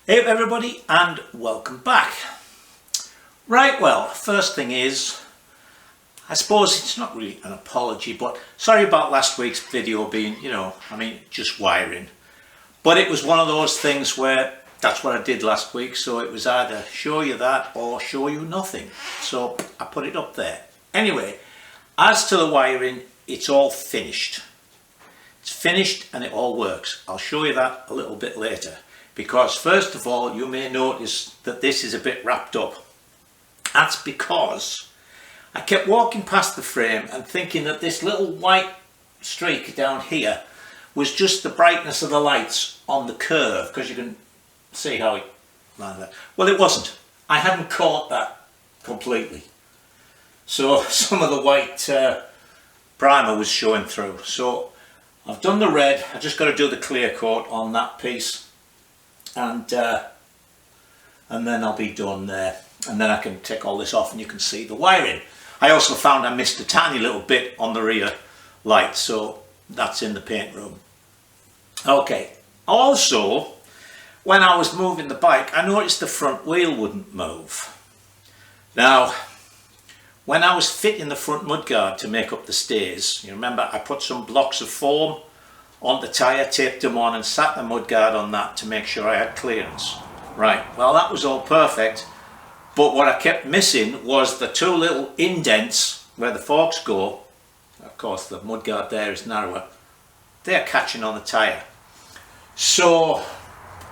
Hey everybody, and welcome back. Right, well, first thing is, I suppose it's not really an apology, but sorry about last week's video being, just wiring. But it was one of those things where that's what I did last week, so it was either show you that or show you nothing. So I put it up there. Anyway, as to the wiring, it's all finished. It's finished and it all works. I'll show you that a little bit later. Because first of all, you may notice that this is a bit wrapped up. That's because I kept walking past the frame and thinking that this little white streak down here was just the brightness of the lights on the curve, because you can see how it like that. Well, it wasn't. I hadn't caught that completely. So some of the white primer was showing through. So I've done the red. I just got to do the clear coat on that piece. And then I'll be done there, and then I can take all this off and you can see the wiring. I also found I missed a tiny little bit on the rear light, so that's in the paint room. Okay, also when I was moving the bike, I noticed the front wheel wouldn't move. Now when I was fitting the front mudguard to make up the stays, you remember I put some blocks of foam on the tyre, taped them on and sat the mudguard on that to make sure I had clearance. Right, well that was all perfect, but what I kept missing was the two little indents where the forks go. Of course the mudguard there is narrower. They're catching on the tyre. So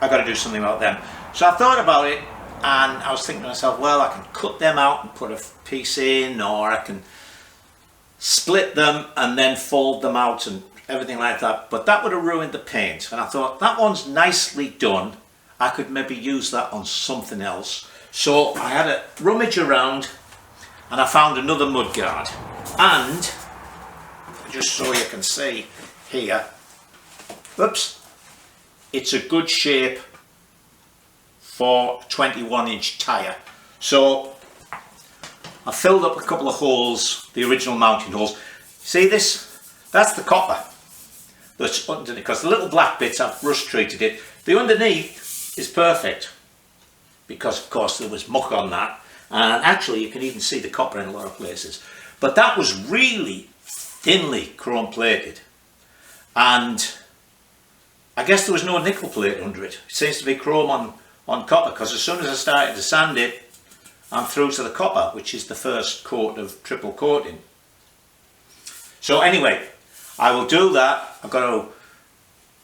I got to do something about them. So I thought about it and I was thinking to myself, well, I can cut them out and put a piece in, or I can split them and then fold them out and everything like that, but that would have ruined the paint. And I thought, that one's nicely done, I could maybe use that on something else. So I had a rummage around and I found another mudguard, and just so you can see here, oops, it's a good shape for a 21-inch tyre. So I filled up a couple of holes, the original mounting holes. See this? That's the copper that's underneath, because the little black bits, I've rust treated it. The underneath is perfect, because of course there was muck on that, and actually you can even see the copper in a lot of places. But that was really thinly chrome plated, and I guess there was no nickel plate under it. It seems to be chrome on copper, because as soon as I started to sand it, I'm through to the copper, which is the first coat of triple coating. So anyway, I will do that. I've got to,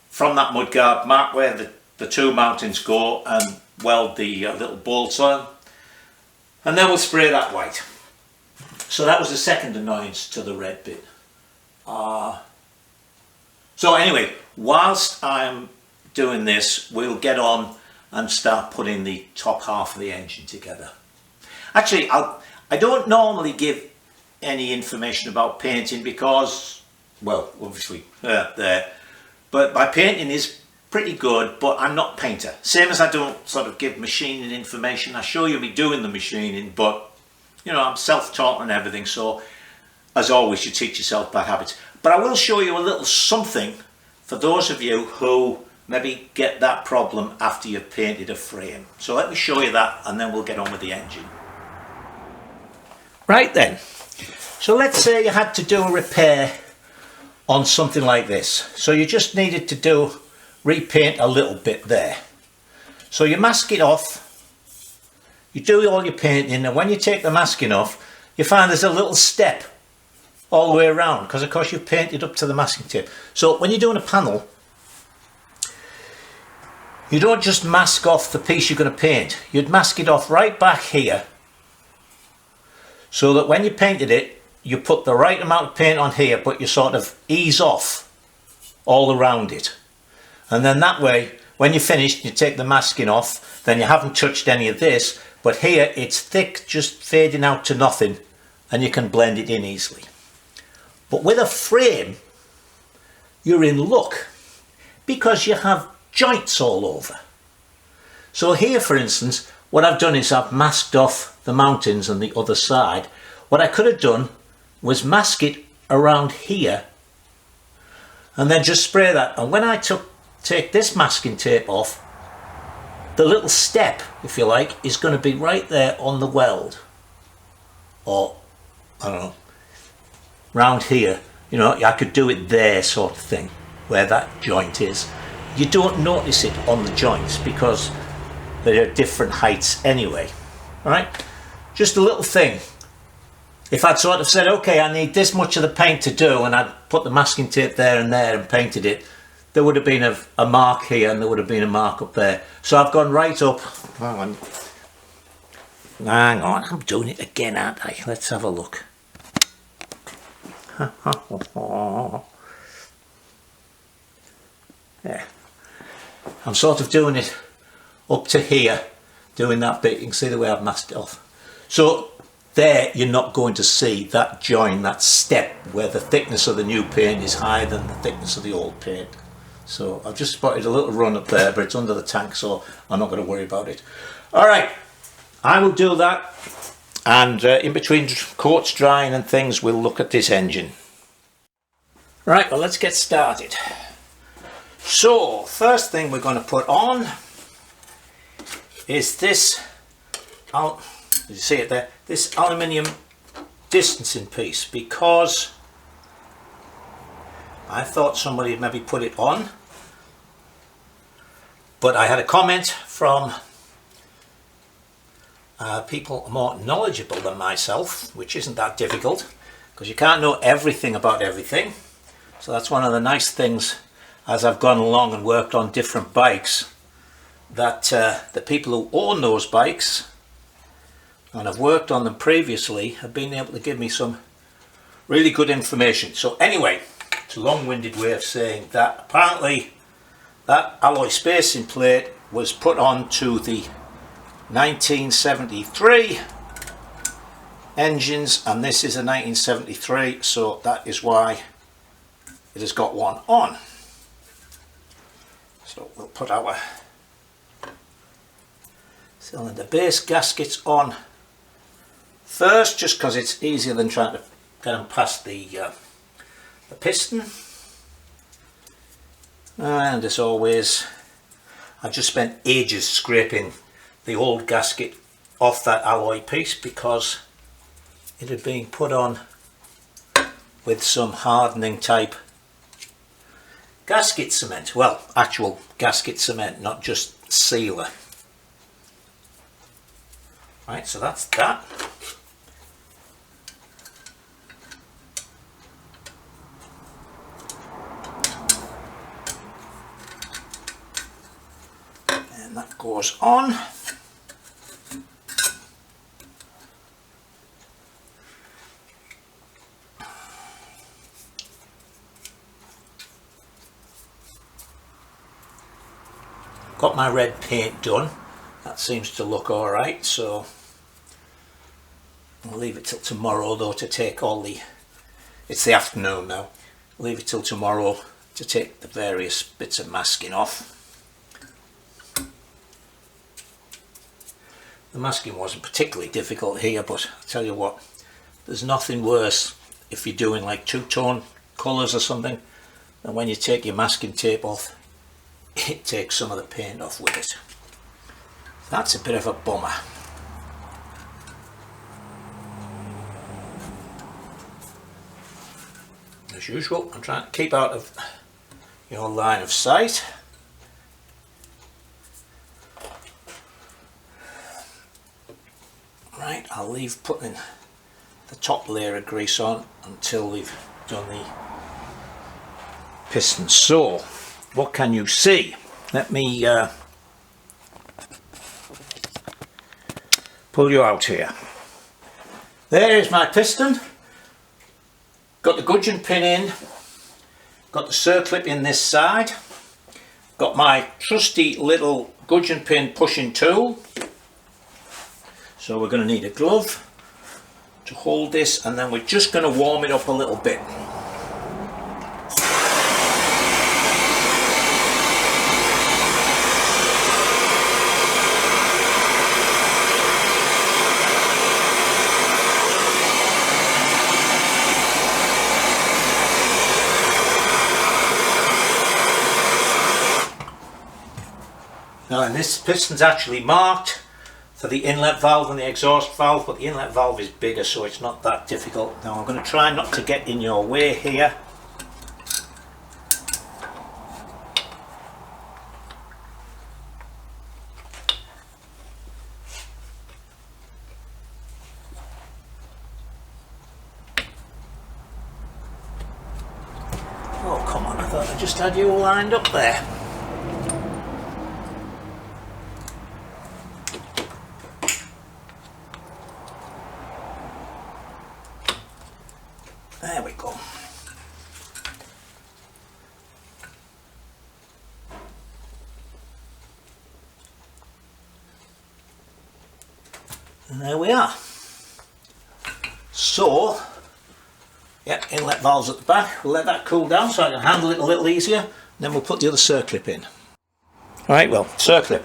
from that mudguard, mark where the two mountings go and weld the little bolts on, and then we'll spray that white. So that was the second annoyance to the red bit. So anyway, whilst I'm doing this, we'll get on and start putting the top half of the engine together. Actually, I don't normally give any information about painting because, well, obviously there, but my painting is pretty good, but I'm not a painter. Same as I don't sort of give machining information. I show you me doing the machining, but I'm self-taught and everything, so as always you teach yourself bad habits. But I will show you a little something for those of you who maybe get that problem after you've painted a frame. So let me show you that and then we'll get on with the engine. Right then, so let's say you had to do a repair on something like this. So you just needed to repaint a little bit there. So you mask it off, you do all your painting, and when you take the masking off, you find there's a little step all the way around, because of course you've painted up to the masking tape. So when you're doing a panel, you don't just mask off the piece you're going to paint, you'd mask it off right back here, so that when you painted it, you put the right amount of paint on here, but you sort of ease off all around it. And then that way, when you're finished, you take the masking off, then you haven't touched any of this, but here it's thick, just fading out to nothing, and you can blend it in easily. But with a frame, you're in luck, because you have joints all over. So here, for instance, what I've done is I've masked off the mountings on the other side. What I could have done was mask it around here and then just spray that. And when I take this masking tape off, the little step, if you like, is going to be right there on the weld, or I don't know, round here. You know, I could do it there, sort of thing, where that joint is. You don't notice it on the joints because they're different heights anyway. All right, just a little thing. If I'd sort of said, okay, I need this much of the paint to do, and I'd put the masking tape there and painted it, there would have been a mark here and there would have been a mark up there. So I've gone right up. Hang on, I'm doing it again, aren't I? Let's have a look. Yeah. I'm sort of doing it up to here, doing that bit. You can see the way I've masked it off. So there you're not going to see that join, that step where the thickness of the new paint is higher than the thickness of the old paint. So I've just spotted a little run up there, but it's under the tank, so I'm not going to worry about it. Alright, I will do that, and in between coats drying and things, we'll look at this engine. Right, well, let's get started. So, first thing we're going to put on is this, did you see it there? This aluminium distancing piece, because I thought somebody had maybe put it on, but I had a comment from people more knowledgeable than myself, which isn't that difficult because you can't know everything about everything. So that's one of the nice things as I've gone along and worked on different bikes, that the people who own those bikes and have worked on them previously have been able to give me some really good information. So anyway, it's a long-winded way of saying that apparently that alloy spacing plate was put on to the 1973 engines, and this is a 1973, so that is why it has got one on. So we'll put our cylinder base gaskets on first, just because it's easier than trying to get them past the piston. And as always, I just spent ages scraping the old gasket off that alloy piece because it had been put on with some hardening type gasket cement. Well, actual gasket cement, not just sealer. Right, so that's that. And that goes on. Got my red paint done. That seems to look alright, so I'll leave it till tomorrow though to take all the, it's the afternoon now, leave it till tomorrow to take the various bits of masking off. The masking wasn't particularly difficult here, but I'll tell you what, there's nothing worse if you're doing like two-tone colours or something than when you take your masking tape off, it takes some of the paint off with it. That's a bit of a bummer. As usual, I'm trying to keep out of your line of sight. Right, I'll leave putting the top layer of grease on until we've done the piston. So, what can you see? Let me pull you out here. There is my piston. Got the gudgeon pin in, got the circlip in this side, got my trusty little gudgeon pin pushing tool. So we're going to need a glove to hold this, and then we're just going to warm it up a little bit. Now and this piston's actually marked for the inlet valve and the exhaust valve, but the inlet valve is bigger, so it's not that difficult. Now I'm going to try not to get in your way here. Oh come on, I thought I just had you all lined up there. There we go. And there we are. So, yeah, inlet valves at the back. We'll let that cool down so I can handle it a little easier. And then we'll put the other circlip in. Right, well, circlip.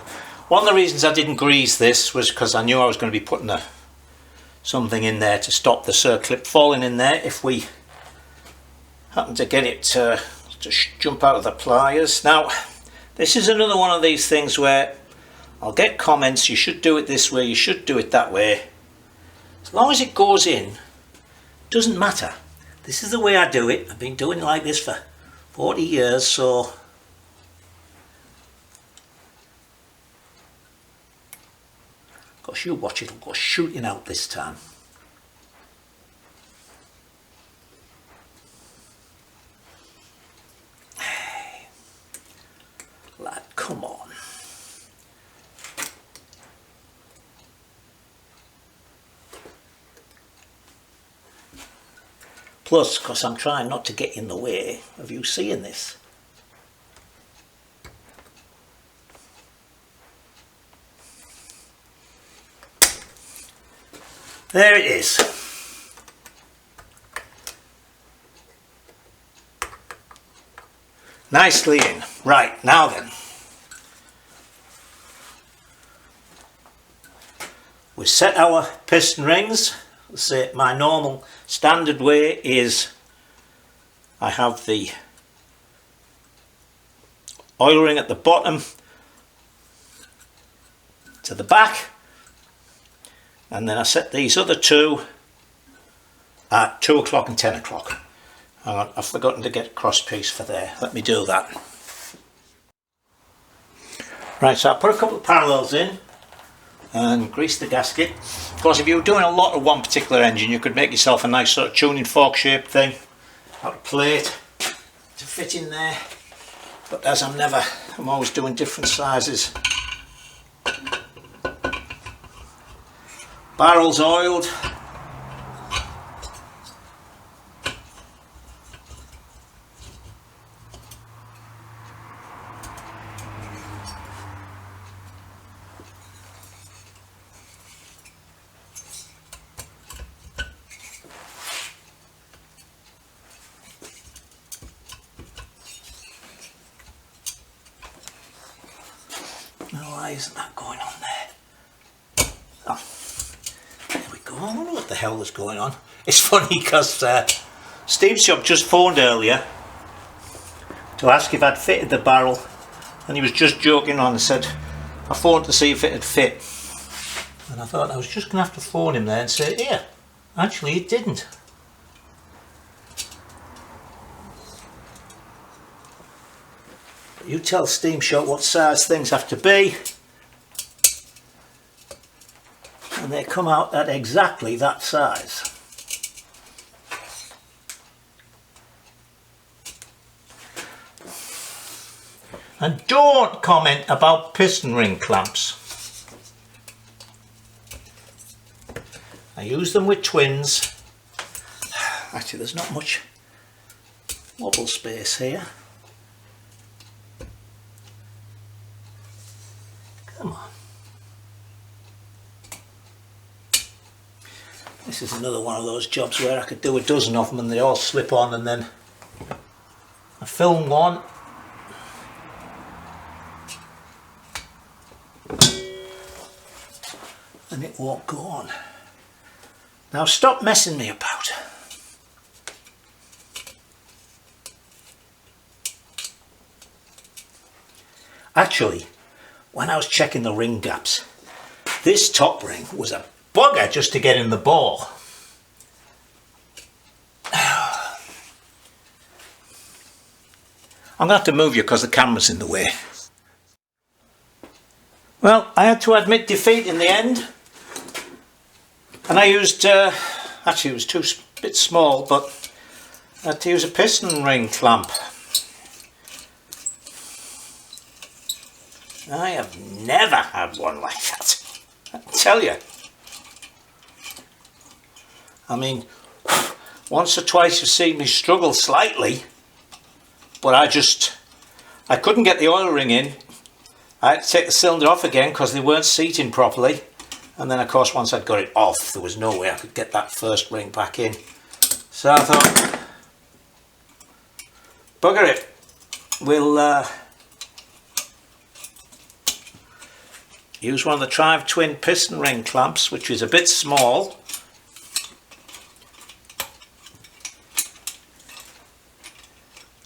One of the reasons I didn't grease this was because I knew I was going to be putting something in there to stop the circlip falling in there if we happen to get it to jump out of the pliers. Now, this is another one of these things where I'll get comments, you should do it this way, you should do it that way. As long as it goes in, doesn't matter. This is the way I do it. I've been doing it like this for 40 years, so gosh, you watch, it'll go shooting out this time. Hey, lad, come on. Plus, because I'm trying not to get in the way of you seeing this. There it is. Nicely in. Right, now then. We set our piston rings. Let's say my normal standard way is I have the oil ring at the bottom to the back, and then I set these other two at 2 o'clock and 10 o'clock. I've forgotten to get a cross piece for there. Let me do that. Right, so I put a couple of parallels in and grease the gasket. Of course, if you were doing a lot of one particular engine, you could make yourself a nice sort of tuning fork shaped thing out of plate to fit in there. But as I'm always doing different sizes. Barrels oiled. Now, why isn't that going on there? Oh, there we go. I wonder what the hell is going on. It's funny because Steve's shop just phoned earlier to ask if I'd fitted the barrel, and he was just joking on and said, I phoned to see if it had fit. And I thought I was just going to have to phone him there and say, yeah, actually it didn't. You tell Steam Shop what size things have to be, and they come out at exactly that size. And don't comment about piston ring clamps. I use them with twins. Actually, there's not much wobble space here. Come on. This is another one of those jobs where I could do a dozen of them and they all slip on, and then I film one and it won't go on. Now stop messing me about. Actually, when I was checking the ring gaps, this top ring was a bugger just to get in the ball. I'm going to have to move you because the camera's in the way. Well, I had to admit defeat in the end. And I used, actually it was a bit small, but I had to use a piston ring clamp. I have never had one like that, I can tell you. I mean, once or twice you've seen me struggle slightly, but I couldn't get the oil ring in. I had to take the cylinder off again because they weren't seating properly. And then of course once I'd got it off, there was no way I could get that first ring back in. So I thought, bugger it, we'll use one of the Trive twin piston ring clamps, which is a bit small.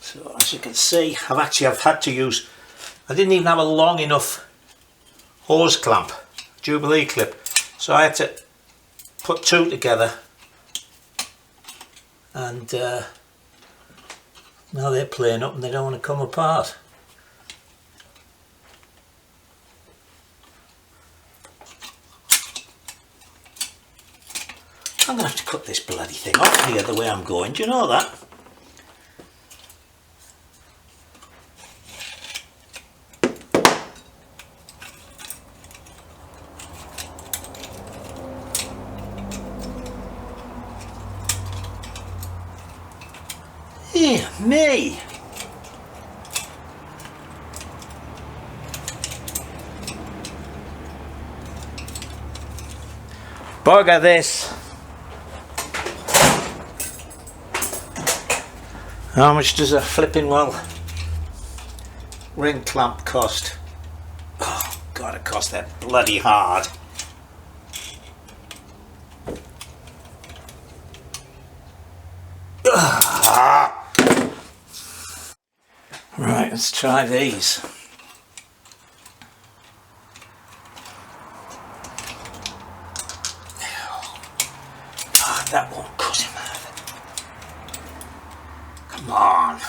So as you can see, I've had to use, I didn't even have a long enough hose clamp, Jubilee clip, so I had to put two together, and now they're playing up and they don't want to come apart. I'm going to have to cut this bloody thing off here the way I'm going, do you know that? Dear me! Bugger this! How much does a flipping ring clamp cost? Oh god, it cost that bloody hard. Right, let's try these. Oh, that won't cut him out. Come on.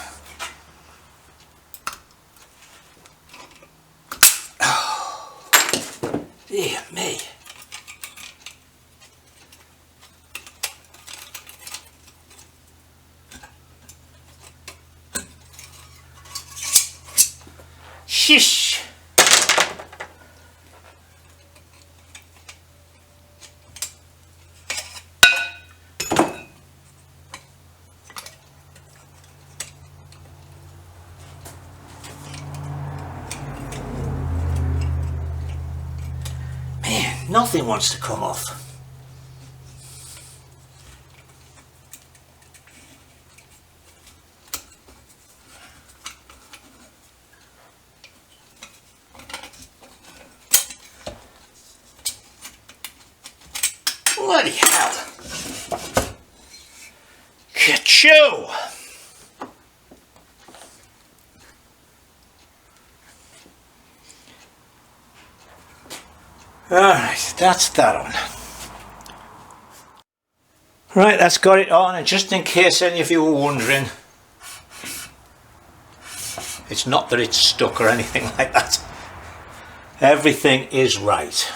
Oh, dear me. Shish! Man, nothing wants to come off. Bloody hell! Ka-choo! Alright, that's that one. Right, that's got it on, and just in case any of you were wondering, it's not that it's stuck or anything like that. Everything is right.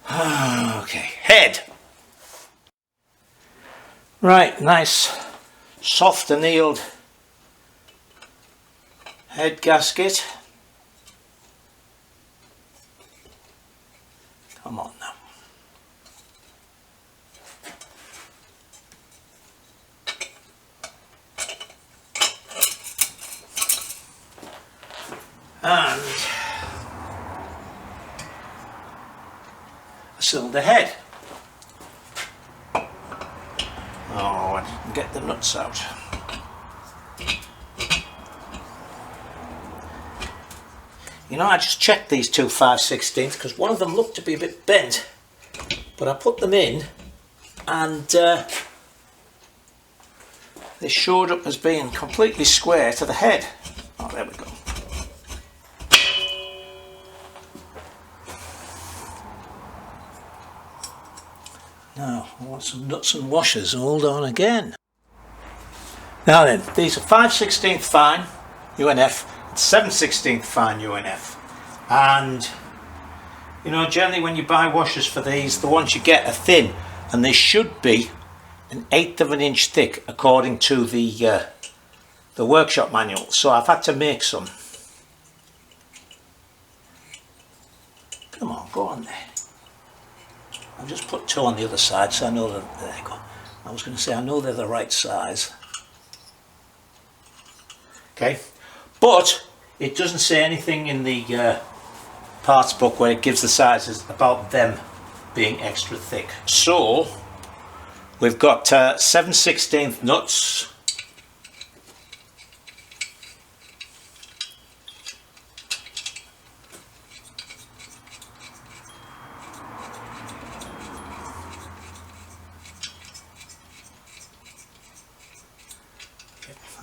Okay, head. Right, nice soft annealed head gasket. Come on now. And cylinder head. Oh, I didn't get the nuts out. You know, I just checked these two 5/16 because one of them looked to be a bit bent, but I put them in and they showed up as being completely square to the head. Oh, there we go. Now, I want some nuts and washers. Hold on again. Now then, these are 5/16 fine UNF and 7/16 fine UNF. And, you know, generally when you buy washers for these, the ones you get are thin. And they should be 1/8 of an inch thick according to the workshop manual. So I've had to make some. Come on, go on there. I'll just put 2 on the other side so I know that, there you go. I was going to say I know they're the right size. Okay, but it doesn't say anything in the parts book where it gives the sizes about them being extra thick. So we've got 7/16 nuts.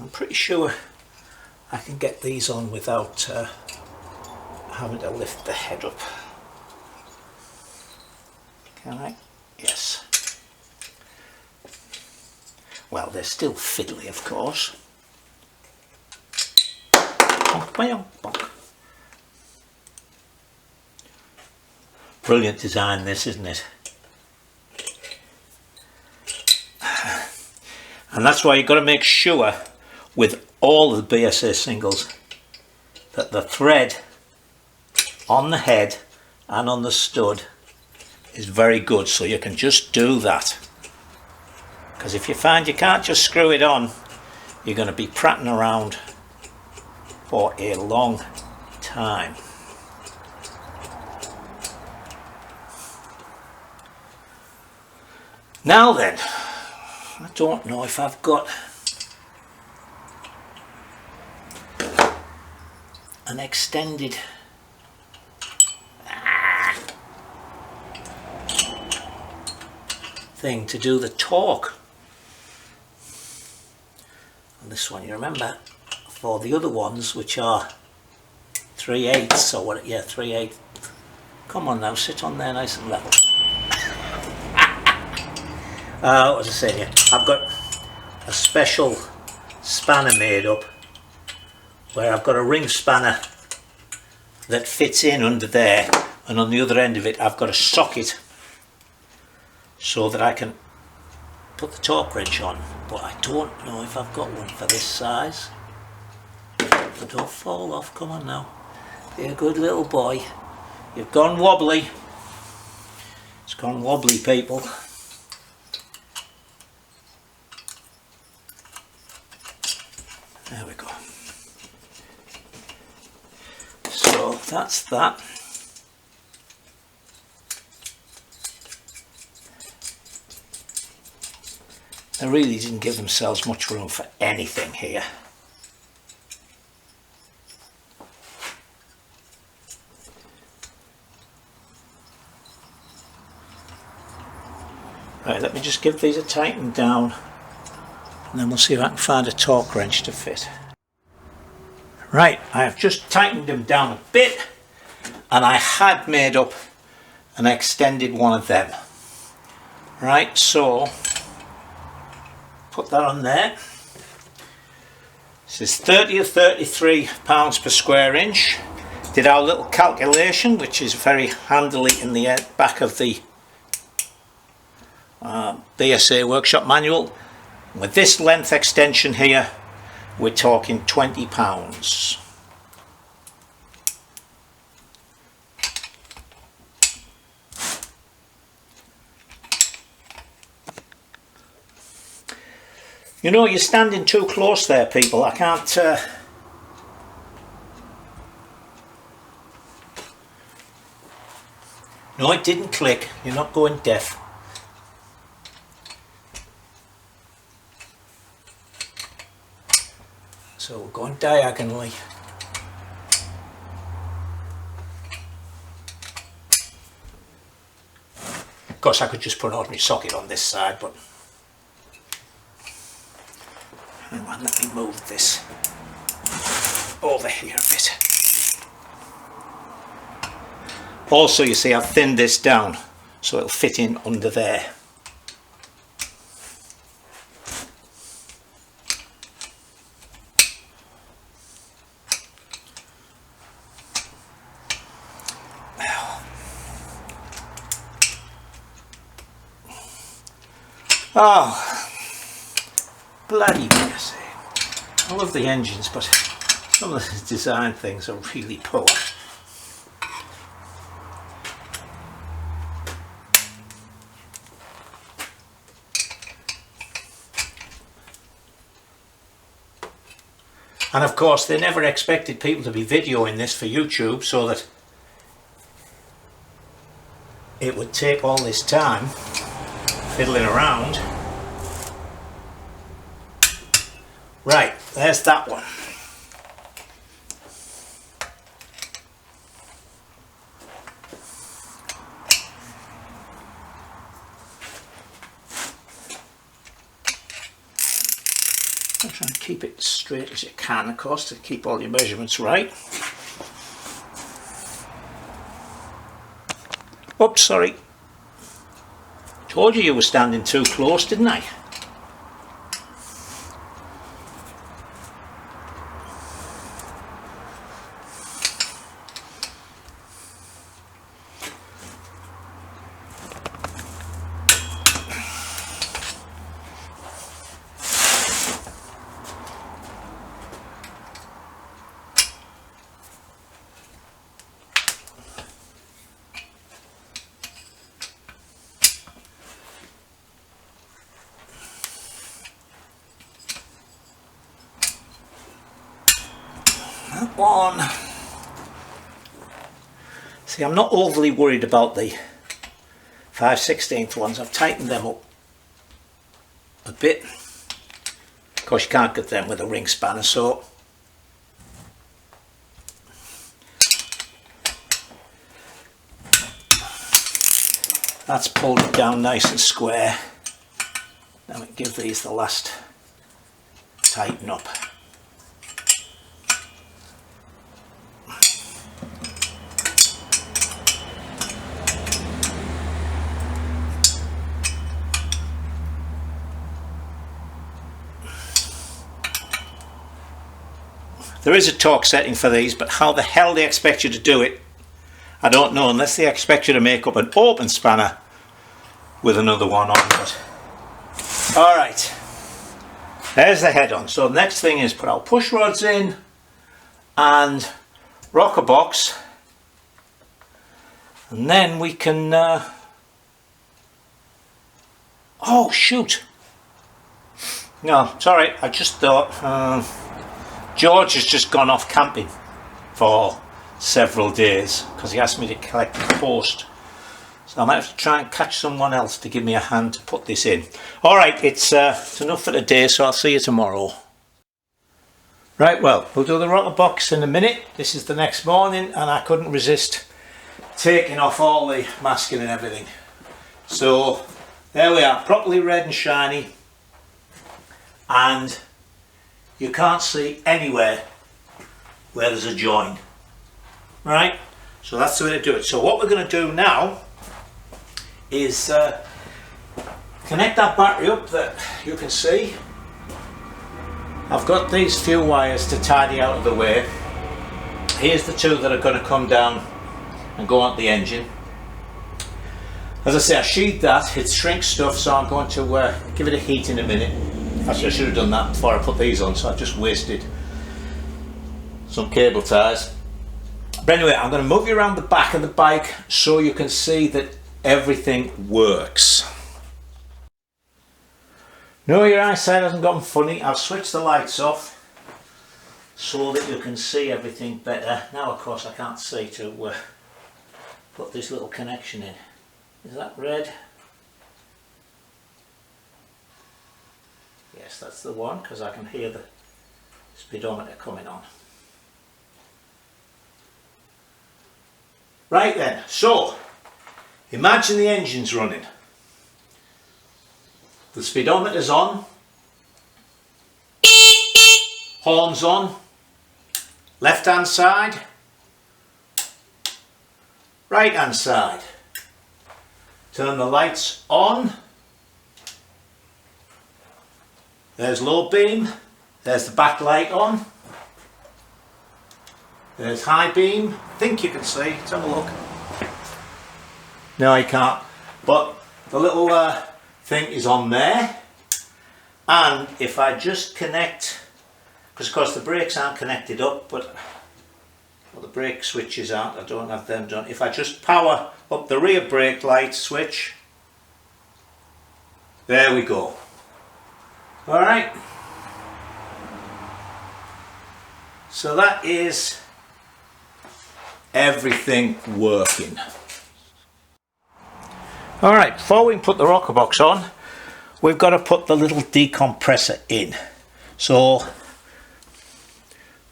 I'm pretty sure I can get these on without having to lift the head up. Can I? Yes. Well, they're still fiddly, of course. Brilliant design, this, isn't it? And that's why you've got to make sure with all the BSA singles that the thread on the head and on the stud is very good, so you can just do that, because if you find you can't just screw it on, you're going to be prattling around for a long time. Now then, I don't know if I've got an extended thing to do the torque on this one. You remember for the other ones, which are 3/8 or what? Yeah, 3/8. Come on now, sit on there nice and level. What was I saying here? I've got a special spanner made up where I've got a ring spanner that fits in under there, and on the other end of it I've got a socket so that I can put the torque wrench on, but I don't know if I've got one for this size. But don't fall off, come on now. Be a good little boy. You've gone wobbly. It's gone wobbly, people. There we go. So that's that. They really didn't give themselves much room for anything here. Right, let me just give these a tighten down, and then we'll see if I can find a torque wrench to fit. Right, I have just tightened them down a bit, and I had made up an extended one of them. Right, so put that on there. This is 30 or 33 pounds per square inch. Did our little calculation, which is very handily in the back of the BSA workshop manual. With this length extension here, we're talking £20. You know, you're standing too close there, people. I can't No, it didn't click. You're not going deaf. So we're going diagonally. Of course, I could just put an ordinary socket on this side, but hang on, let me move this over here a bit. Also, you see, I've thinned this down so it'll fit in under there. Oh, bloody BSA. I love the engines, but some of the design things are really poor. And of course they never expected people to be videoing this for YouTube, so that it would take all this time fiddling around. Right, there's that one. I'm trying to keep it straight as you can, of course, to keep all your measurements right. Oops, sorry. Told you were standing too close, didn't I? That one. See, I'm not overly worried about the 5/16 ones. I've tightened them up a bit. Of course, you can't get them with a ring spanner, so that's pulled it down nice and square. Now we can give these the last tighten up. There is a torque setting for these, but how the hell they expect you to do it, I don't know, unless they expect you to make up an open spanner with another one on it. Alright, there's the head on. So the next thing is put our push rods in and rocker box, and then we can oh shoot, no, sorry, I just thought George has just gone off camping for several days because he asked me to collect the post, so I might have to try and catch someone else to give me a hand to put this in. Alright, it's enough for today, so I'll see you tomorrow. Right, well, we'll do the rocker box in a minute. This is the next morning and I couldn't resist taking off all the masking and everything. So there we are, properly red and shiny, and you can't see anywhere where there's a join. Right, so that's the way to do it. So what we're going to do now is connect that battery up that you can see. I've got these few wires to tidy out of the way. Here's the two that are going to come down and go onto the engine. As I say, I sheathed that, it shrinks stuff, so I'm going to give it a heat in a minute. Actually, I should have done that before I put these on, so I've just wasted some cable ties. But anyway, I'm going to move you around the back of the bike so you can see that everything works. No, your eyesight hasn't gotten funny. I've switched the lights off so that you can see everything better. Now, of course, I can't see to put this little connection in. Is that red? Yes, that's the one, because I can hear the speedometer coming on. Right then, so imagine the engine's running. The speedometer's on, horns on, left hand side, right hand side. Turn the lights on. There's low beam, there's the back light on, there's high beam. I think you can see, let's have a look. No, you can't, but the little thing is on there, and if I just connect, because of course the brakes aren't connected up, but well, the brake switches aren't, I don't have them done. If I just power up the rear brake light switch, there we go. Alright, so that is everything working. Alright, before we put the rocker box on, we've got to put the little decompressor in. So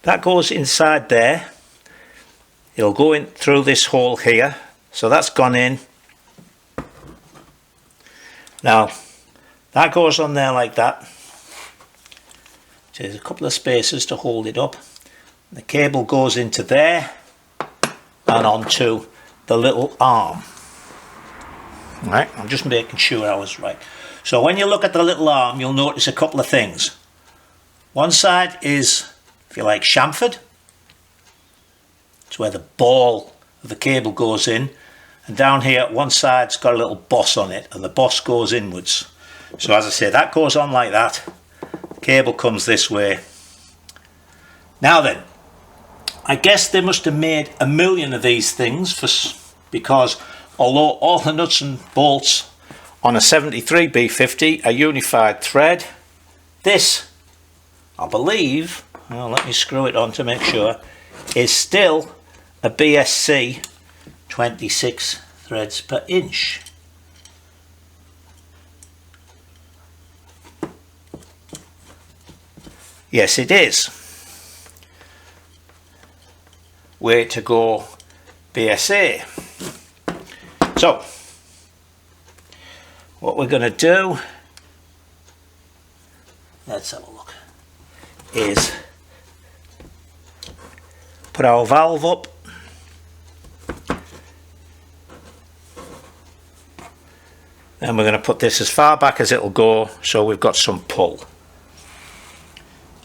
that goes inside there. It'll go in through this hole here. So that's gone in. Now that goes on there like that. So there's a couple of spaces to hold it up. The cable goes into there and onto the little arm. Right, I'm just making sure I was right. So when you look at the little arm, you'll notice a couple of things. One side is, if you like, chamfered. It's where the ball of the cable goes in. And down here, one side's got a little boss on it, and the boss goes inwards. So as I say, that goes on like that. The cable comes this way. Now then, I guess they must have made a million of these things because although all the nuts and bolts on a 73 B50 are unified thread, this, I believe, well, let me screw it on to make sure, is still a BSC 26 threads per inch. Yes, it is. Way to go, BSA. So, what we're going to do, let's have a look, is put our valve up, and we're going to put this as far back as it'll go so we've got some pull.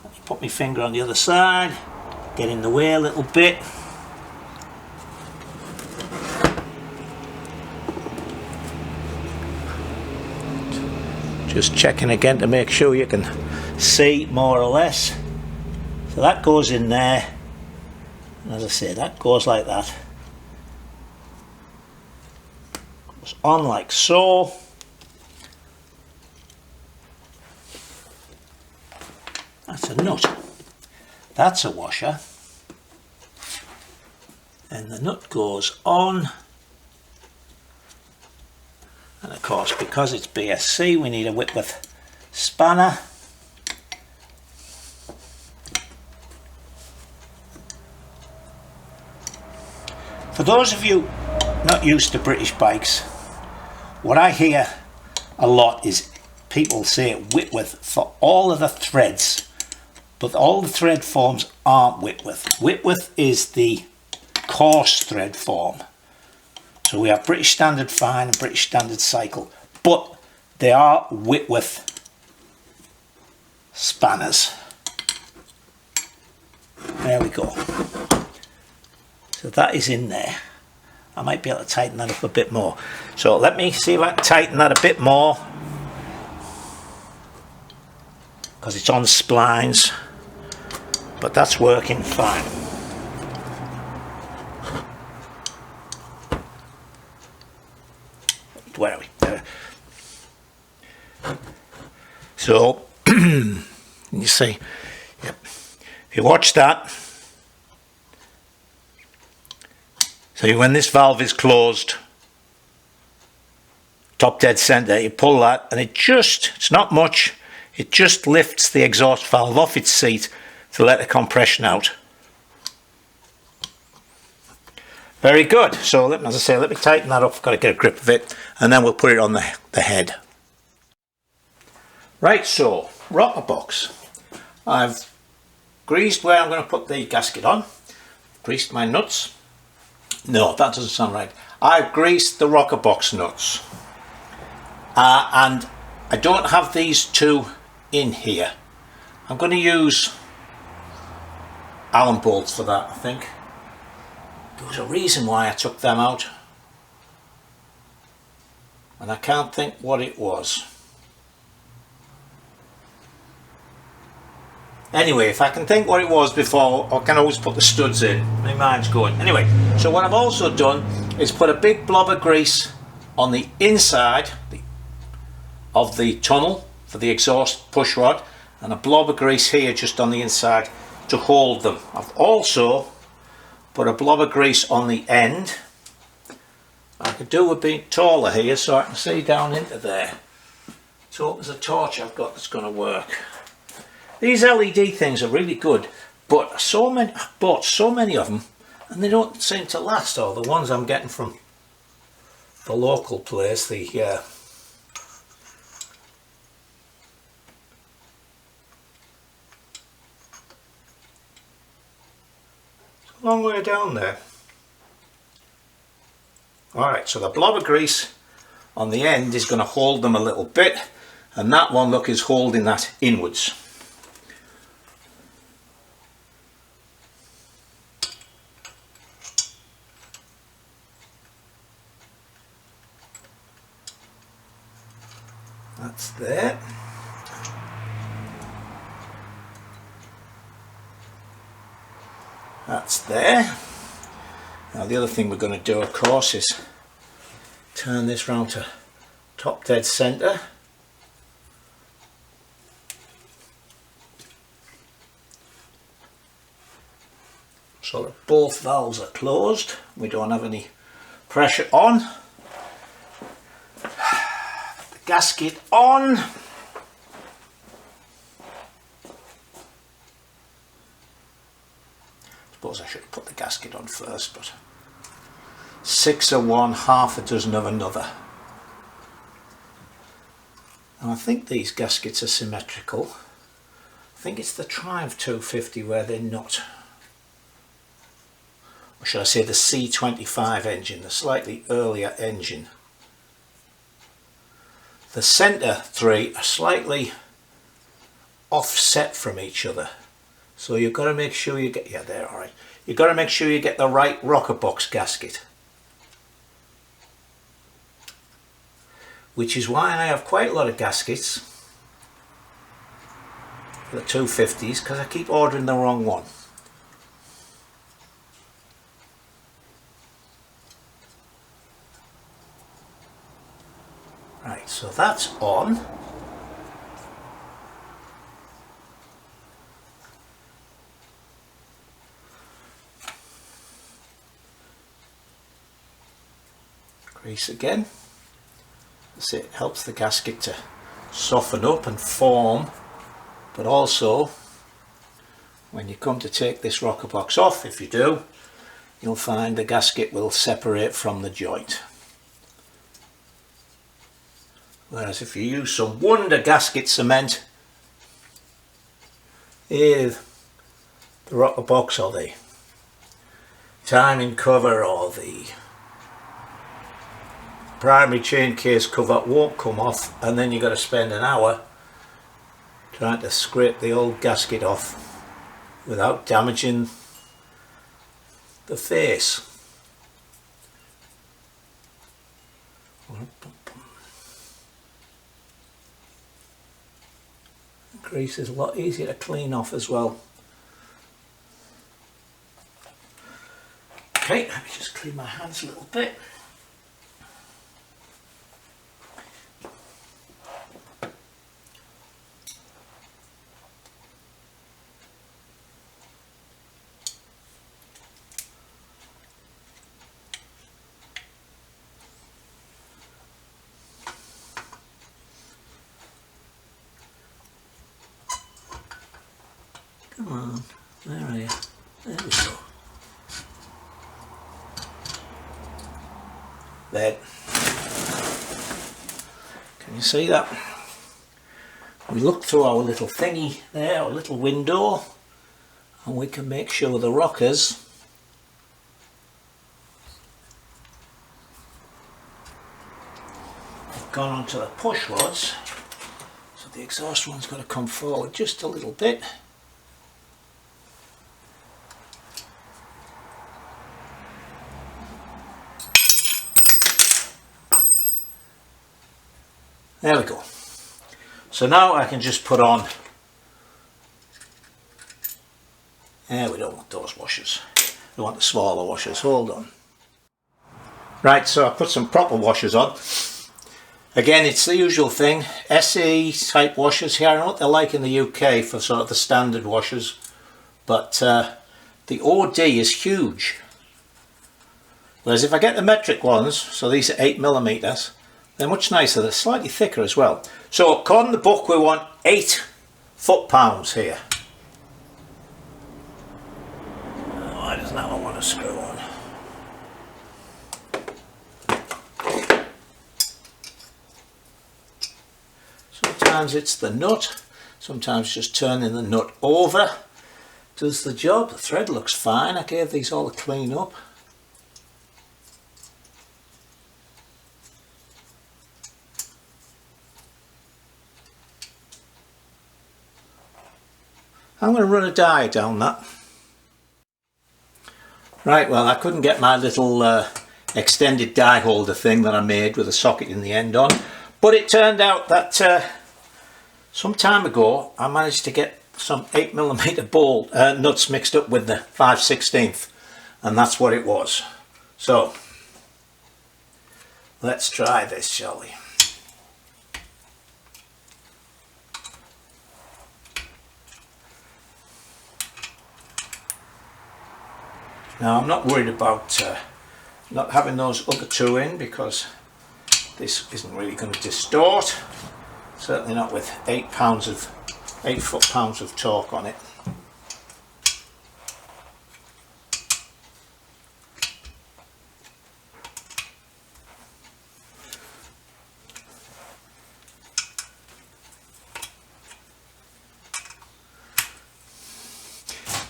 Let me put my finger on the other side, get in the way a little bit. Just checking again to make sure you can see more or less. So that goes in there, and as I say, that goes like that. Goes on like so. That's a nut. That's a washer. And the nut goes on. And of course, because it's BSC, we need a Whitworth spanner. For those of you not used to British bikes, what I hear a lot is people say Whitworth for all of the threads, but all the thread forms aren't Whitworth. Whitworth is the coarse thread form. So we have British Standard Fine and British Standard Cycle, but they are Whitworth spanners. There we go. So that is in there. I might be able to tighten that up a bit more. So let me see if I can tighten that a bit more, because it's on splines, but that's working fine. Where are we? So you see, yep. If you watch that, so when this valve is closed, top dead center, you pull that, and it's not much, it just lifts the exhaust valve off its seat to let the compression out. Very good. So as I say, let me tighten that up. I've got to get a grip of it, and then we'll put it on the head. Right, so rocker box. I've greased where I'm going to put the gasket on. Greased my nuts. No, that doesn't sound right. I've greased the rocker box nuts, and I don't have these two in here. I'm going to use Allen bolts for that, I think. There was a reason why I took them out, and I can't think what it was. Anyway, if I can think what it was before, I can always put the studs in. My mind's going. Anyway, so what I've also done is put a big blob of grease on the inside of the tunnel for the exhaust push rod, and a blob of grease here just on the inside to hold them. I've also put a blob of grease on the end. I could do with being taller here so I can see down into there. So there's a torch I've got that's going to work. These LED things are really good, but I've bought so many of them and they don't seem to last. Or the ones I'm getting from the local place, it's a long way down there. Alright, so the blob of grease on the end is going to hold them a little bit, and that one, look, is holding that inwards. That's there. That's there. Now the other thing we're going to do, of course, is turn this round to top dead centre. So that both valves are closed. We don't have any pressure on. The gasket on. Suppose I should put the gasket on first, but 6 of one, half a dozen of another. And I think these gaskets are symmetrical. I think it's the Triumph 250 where they're not. Or should I say the C25 engine, the slightly earlier engine. The centre three are slightly offset from each other. So you've got to make sure you get, yeah, they're alright. You've got to make sure you get the right rocker box gasket. Which is why I have quite a lot of gaskets for the 250s, because I keep ordering the wrong one. Right, so that's on. Grease again. So it helps the gasket to soften up and form, but also when you come to take this rocker box off, if you do, you'll find the gasket will separate from the joint. Whereas if you use some Wonder gasket cement, the rocker box or the timing cover or the primary chain case cover won't come off, and then you've got to spend an hour trying to scrape the old gasket off without damaging the face. Grease is a lot easier to clean off as well. Okay, let me just clean my hands a little bit. Come on, where are you? There we go. There. Can you see that? We look through our little thingy there, our little window, and we can make sure the rockers have gone onto the push rods. So the exhaust one's got to come forward just a little bit. There we go. So now I can just put on We don't want those washers. We want the smaller washers. Hold on. Right, so I put some proper washers on. Again, it's the usual thing. SE type washers here. I know what they're like in the UK for sort of the standard washers. But the OD is huge. Whereas if I get the metric ones, so these are 8mm, they're much nicer. They're slightly thicker as well. So according to the book, we want 8 foot-pounds here. Why doesn't that one want to screw on? Sometimes it's the nut, sometimes just turning the nut over does the job. The thread looks fine. I gave these all a clean up. I'm going to run a die down that. Right, well, I couldn't get my little extended die holder thing that I made with a socket in the end on, but it turned out that some time ago I managed to get some 8mm bolt nuts mixed up with the 5/16, and that's what it was. So let's try this, shall we? Now I'm not worried about not having those other two in, because this isn't really going to distort. Certainly not with 8 foot-pounds of torque on it.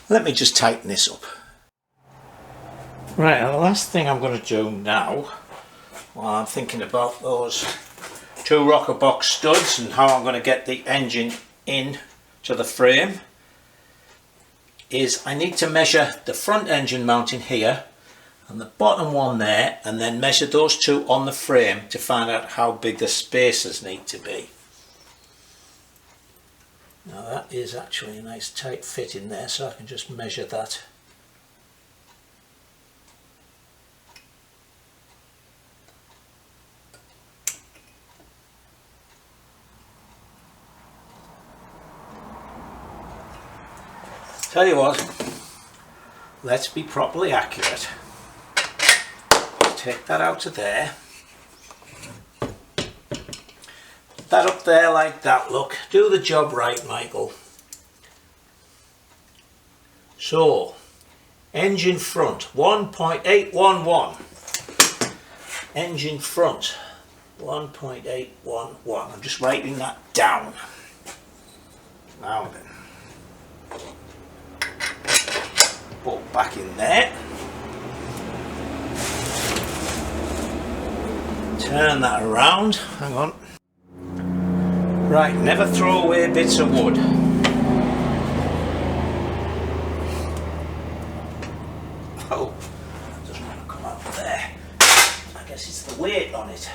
Let me just tighten this up. Right, and the last thing I'm going to do now, while I'm thinking about those 2 rocker box studs and how I'm going to get the engine in to the frame, is I need to measure the front engine mounting here and the bottom one there, and then measure those 2 on the frame to find out how big the spacers need to be. Now that is actually a nice tight fit in there, so I can just measure that. Tell you what, let's be properly accurate. Take that out of there. Put that up there like that, look. Do the job right, Michael. So, engine front, 1.811. Engine front, 1.811. I'm just writing that down. Now then. Put back in there. Turn that around. Hang on. Right, never throw away bits of wood. Oh, that doesn't want to come out there. I guess it's the weight on it.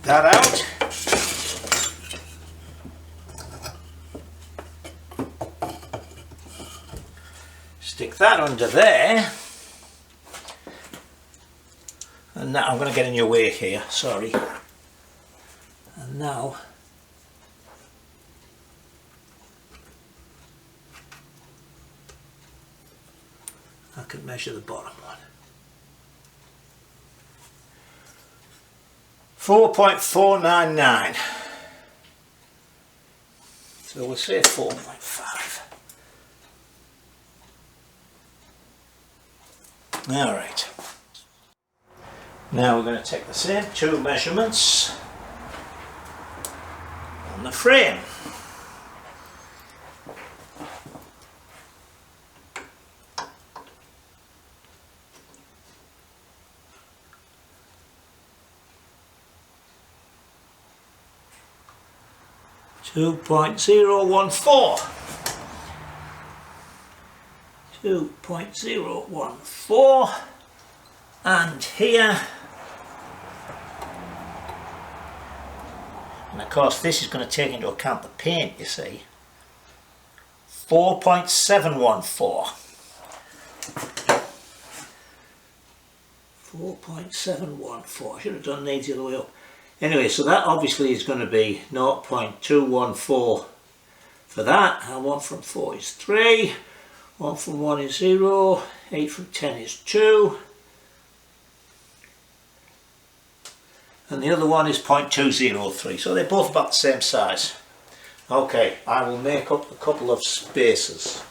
That out. Stick that under there. And now I'm going to get in your way here, sorry. And now I can measure the bottom one. 4.499. So we'll say 4.5. Alright. Now we're going to take the same 2 measurements on the frame. .014. 2.014. and here, and of course this is going to take into account the paint, you see. 4.714. 4.714. I should have done these the other way up. Anyway, so that obviously is going to be 0.214 for that, and 1 from 4 is 3, 1 from 1 is 0, 8 from 10 is 2, and the other one is 0.203, so they're both about the same size. Okay, I will make up a couple of spaces.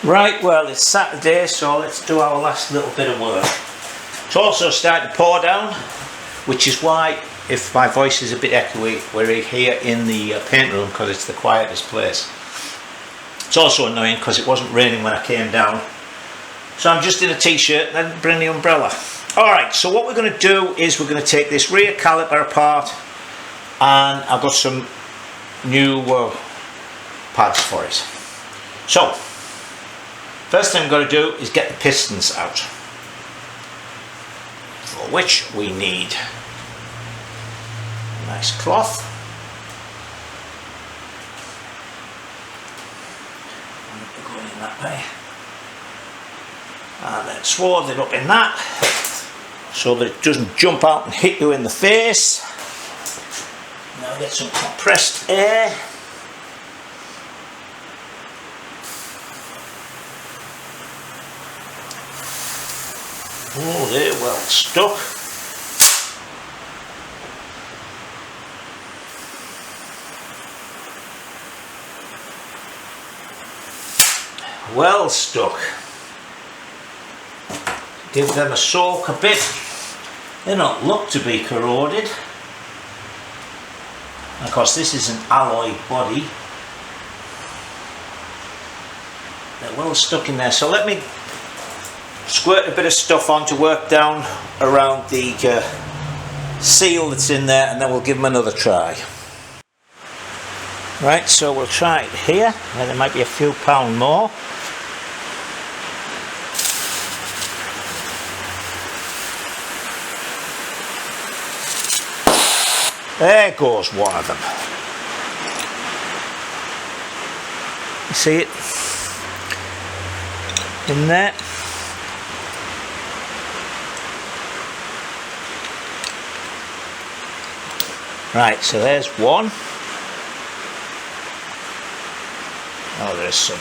Right, well, it's Saturday, so let's do our last little bit of work. It's also starting to pour down, which is why, if my voice is a bit echoey, we're here in the paint room because it's the quietest place. It's also annoying because it wasn't raining when I came down, so I'm just in a t-shirt and then bring the umbrella. Alright, so what we're going to do is we're going to take this rear caliper apart, and I've got some new pads for it. So, first thing I'm going to do is get the pistons out, for which we need a nice cloth. Going in that way, and then swathe it up in that, so that it doesn't jump out and hit you in the face. Now get some compressed air. Oh, they're well stuck. Well stuck. Give them a soak a bit. They don't look to be corroded. And of course this is an alloy body. They're well stuck in there, so let me squirt a bit of stuff on to work down around the seal that's in there, and then we'll give them another try. Right, so we'll try it here, where there might be a few pound more. There goes one of them. You see it? In there. Right, so there's one. Oh, there's some.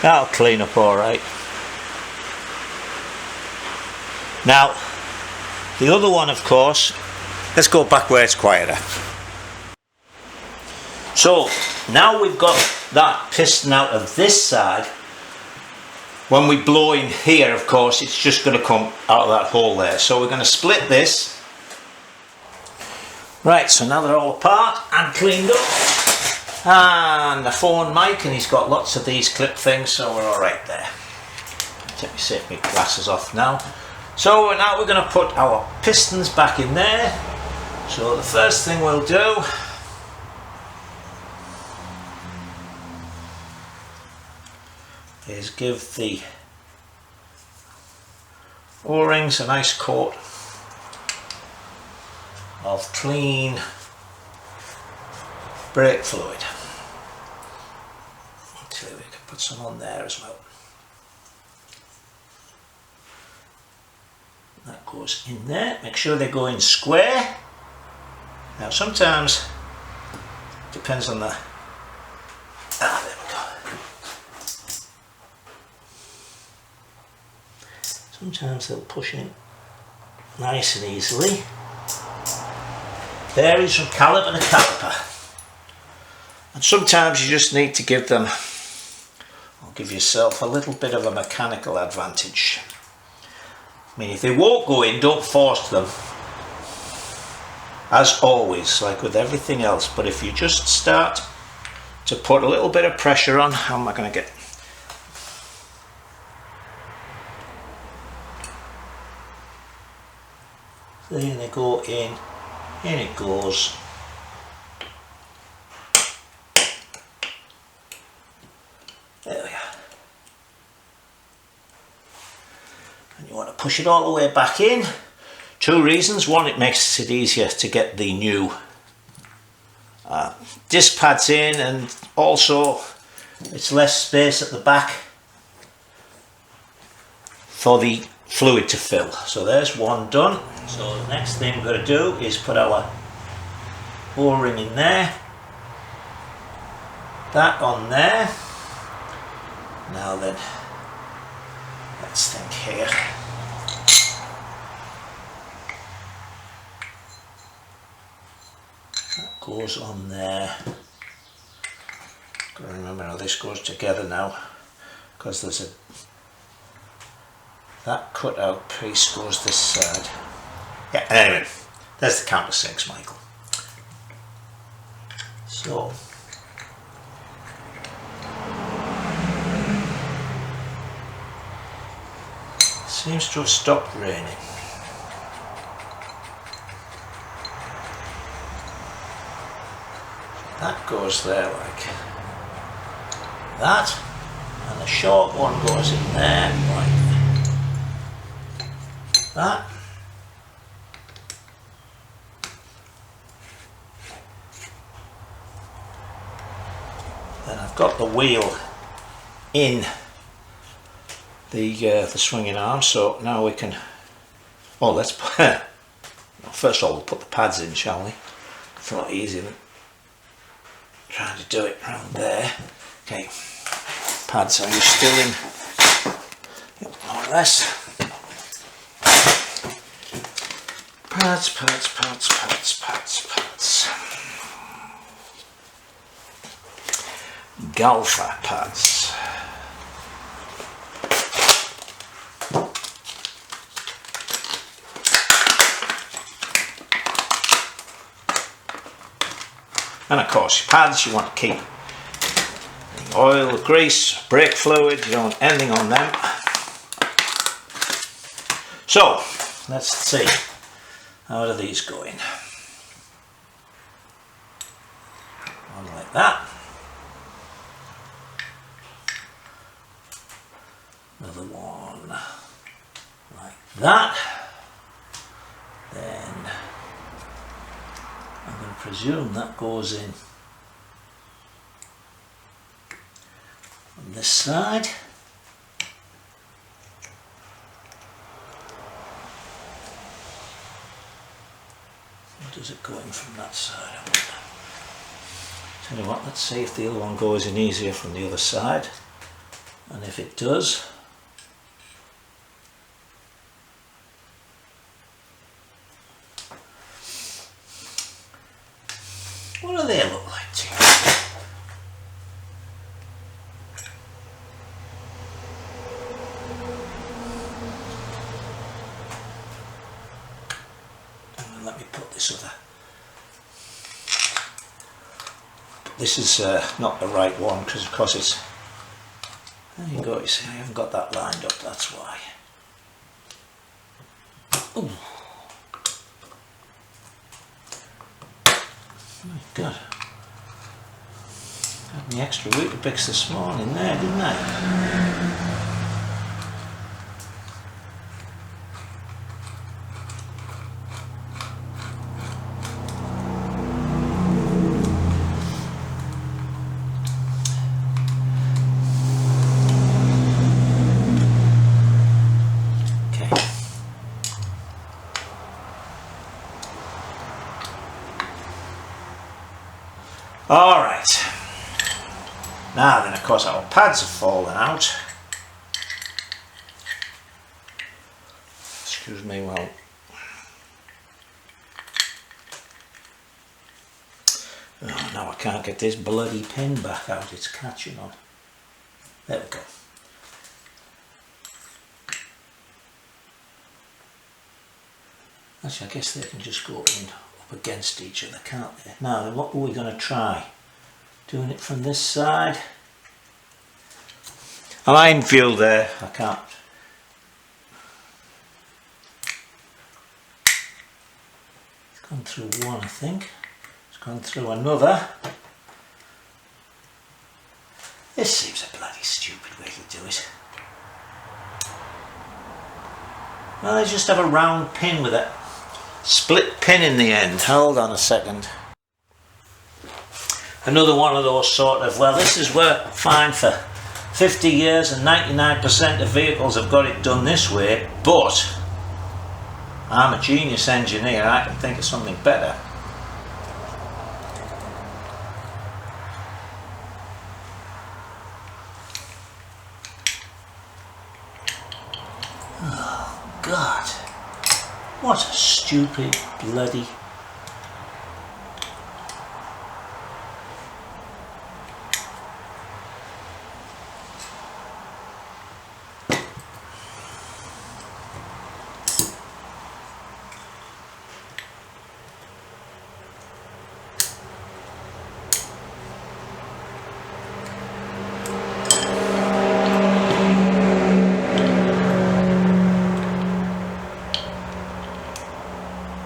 That'll clean up all right. Now, the other one, of course, let's go back where it's quieter. So, now we've got that piston out of this side. When we blow in here, of course, it's just going to come out of that hole there. So we're going to split this. Right, so now they're all apart and cleaned up. And the phone mic, and he's got lots of these clip things, so we're all right there. Let me take my glasses off now. So now we're going to put our pistons back in there. So the first thing we'll do is give the O-rings a nice coat of clean brake fluid. Actually, we can put some on there as well. That goes in there. Make sure they go in square. Now sometimes, depends on the... there we go. Sometimes they'll push in nice and easily. Varies from caliper to caliper. And sometimes you just need to give them, or give yourself a little bit of a mechanical advantage. I mean, if they won't go in, don't force them. As always, like with everything else. But if you just start to put a little bit of pressure on, how am I going to get... There they go in it goes. push it all the way back in. Two reasons. One, it makes it easier to get the new disc pads in, and also it's less space at the back for the fluid to fill. So there's one done. So the next thing we're going to do is put our O-ring in there, that on there. Now then, let's think here. That goes on there. Got to remember how this goes together now, because there's a that cut out piece goes this side. Yeah, anyway, there's the countersinks, Michael. So seems to have stopped raining. That goes there like that, and the short one goes in there like that. Then I've got the wheel in the swinging arm, so now we can, oh, let's well, first of all we'll put the pads in, shall we? It's a lot easier than trying to do it around there. Okay, pads, are you still in? Yep, more or less. Pads, pads, pads, pads, pads, pads. Golfer pads. And of course, your pads, you want to keep oil, grease, brake fluid, you don't want anything on them. So, let's see, how are these going? One like that. Another one like that. Then I'm going to presume that goes in on this side. Or does it go in from that side? I wonder. Tell you what, let's see if the other one goes in easier from the other side. And if it does, what do they look like to you? And let me put this other. This is not the right one, because of course it's, there you go, you see I haven't got that lined up, that's why. Ooh. Oh my God. Had me extra Weetabix this morning there, didn't I? Alright, now then of course our pads have fallen out. Excuse me, well, oh, now I can't get this bloody pin back out, it's catching on. There we go. Actually, I guess they can just go in up against each other, can't they? Now then, what are we going to try? Doing it from this side. A line view there, I can't. It's gone through one, I think. It's gone through another. This seems a bloody stupid way to do it. Well, they just have a round pin with a split pin in the end. Hold on a second. Another one of those sort of, well, this has worked fine for 50 years and 99% of vehicles have got it done this way, but I'm a genius engineer, I can think of something better. Oh God, what a stupid bloody...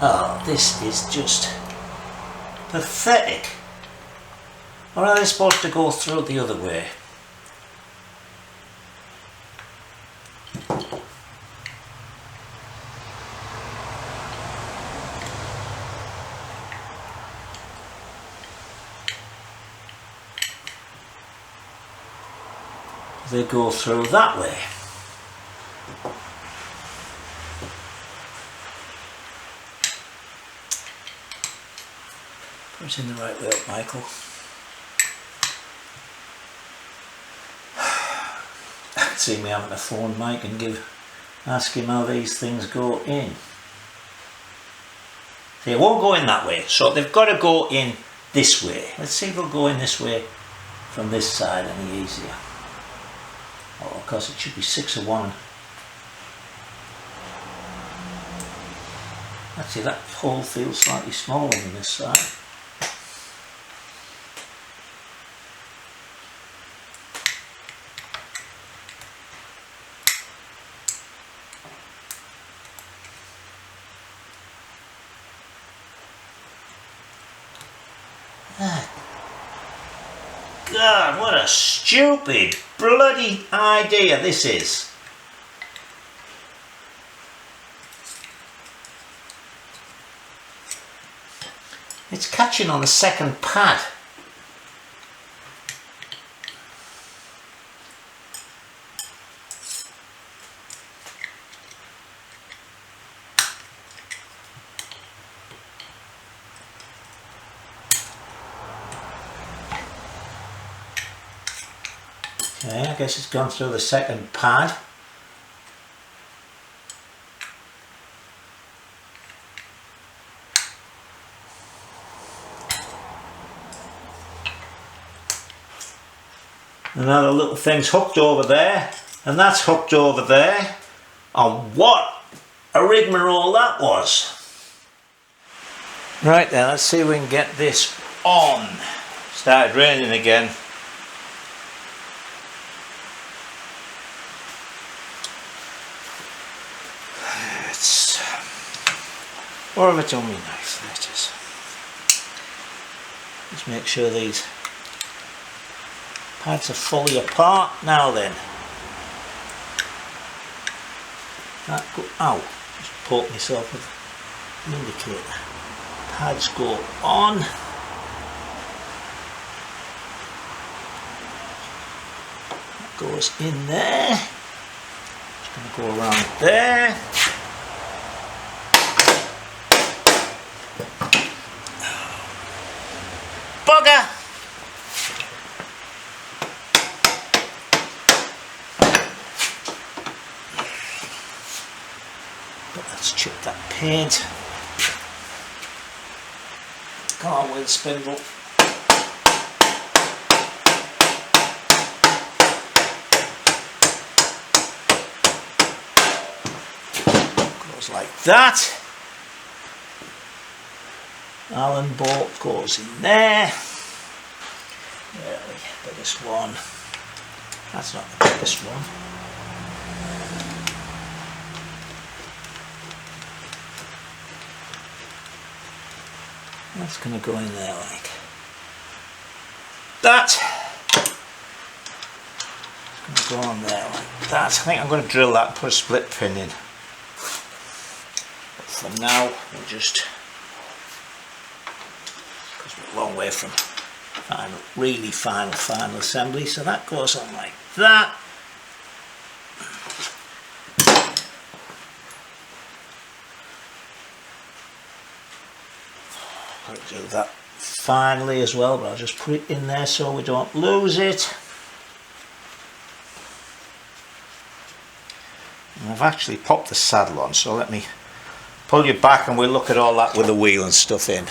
Oh, this is just pathetic. Or are they supposed to go through the other way? They go through that way. Put it in the right way up, Michael. I can see me having to phone Mike and ask him how these things go in. They won't go in that way, so they've got to go in this way. Let's see if they'll go in this way from this side any easier. Oh, of course it should be 6 of 1. Actually, that hole feels slightly smaller than this side. God, what a stupid bloody idea this is. It's catching on the second pad. Okay, I guess it's gone through the second pad. Another little thing's hooked over there, and that's hooked over there. And what a rigmarole that was. Right then, let's see if we can get this on. Started raining again. Or have I done me knife? There it is. Just make sure these pads are fully apart. Now then, that go out. Just poke myself with the indicator. Pads go on. That goes in there. Just going to go around there. Bugger! But let's chip that paint. Come on, wheel spindle. Goes like that. Allen bolt goes in there. Really, biggest one. That's not the biggest one. That's going to go in there like that. It's going to go on there like that. I think I'm going to drill that and put a split pin in. for now. We'll just, because we're a long way from final, really final assembly. So that goes on like that. I'll do that finally as well, but I'll just put it in there so we don't lose it. And I've actually popped the saddle on, so let me pull you back and we'll look at all that with the wheel and stuff in.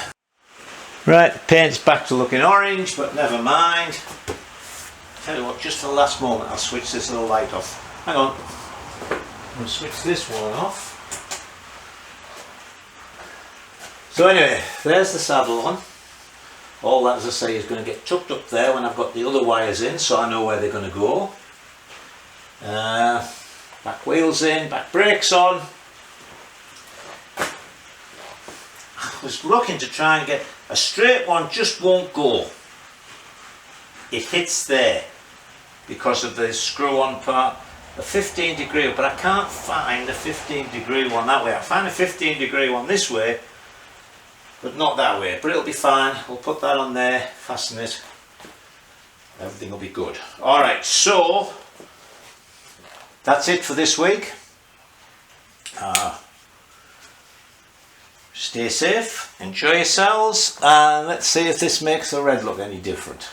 Right, the paint's back to looking orange, but never mind. Tell you what, just for the last moment I'll switch this little light off. Hang on, I'm going to switch this one off. So anyway, there's the saddle on. All that, as I say, is going to get tucked up there when I've got the other wires in, so I know where they're going to go. Back wheels in, back brakes on. I was looking to try and get a straight one, just won't go. It hits there because of the screw on part. The 15-degree, but I can't find the 15-degree one that way. I find a 15-degree one this way, but not that way. But it'll be fine. We'll put that on there, fasten it. Everything will be good. Alright, so that's it for this week. Stay safe, enjoy yourselves, and let's see if this makes the red look any different.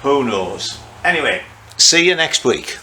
Who knows? Anyway, see you next week.